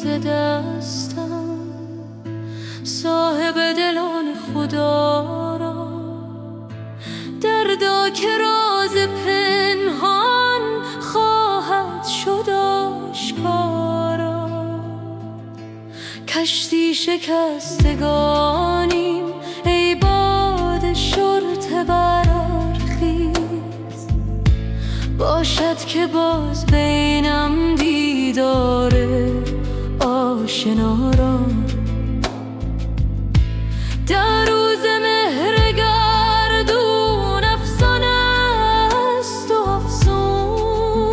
ز دستم، صاحب دلان خدا را، دردا که راز پنهان خواهد شد آشکارا. کشتی شکستگانیم ای باد شرطه برخیز، باشد که باز بینم دیدار آشنا را. در روز مهر گردون افسانه است و افسون،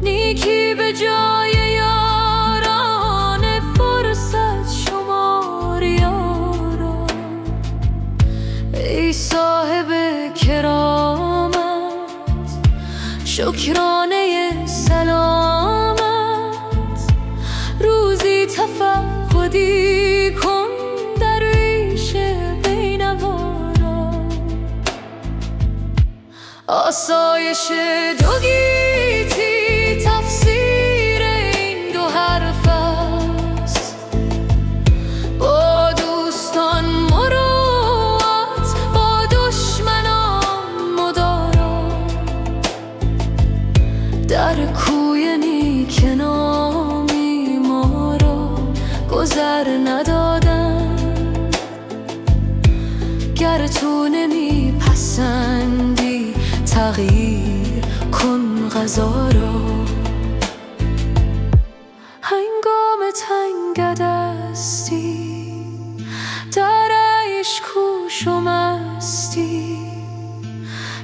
نیکی به جای یاران فرصت شمار یارا. ای صاحب کرامت شکرانه سلامت، روزی تفقدی کن در ریش بینوارا. آسایش دو گیتی تفسیر این دو حرف است، با دوستان مروت با دشمنان مدارا. در کوی نیک نامی ما را گذر ندادن، گر تو نمی پسندی تغییر کن قضا را. هنگام تنگ دستی در عیش کوش و مستی،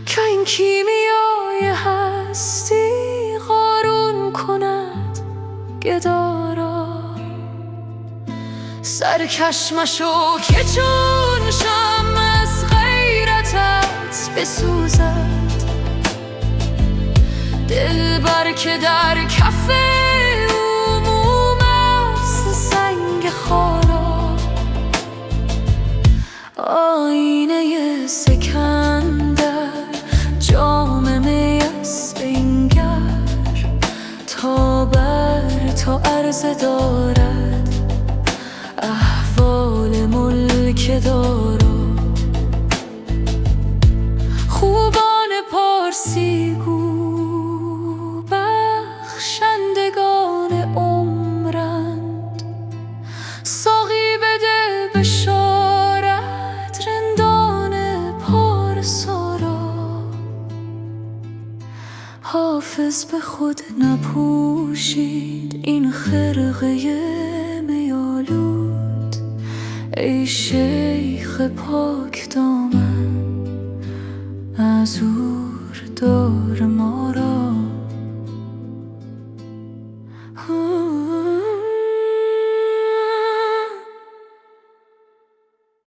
که این کیمیای هستی قارون کند گدا را. سرکش مشو که چون شمع از غیرتت بسوزد، دلبر که در کف عموم است سنگ خارا. آینه سکندر جام می است بنگر، تا بر تو عرضه دارد احوال ملک دارا. خوبان پارسی گو بخشندگان عمرند، ساقی بده بشارت رندان پارسا را. حافظ به خود نپوشید این خرقه میالود، ای شیخ پاک دامن معذور دار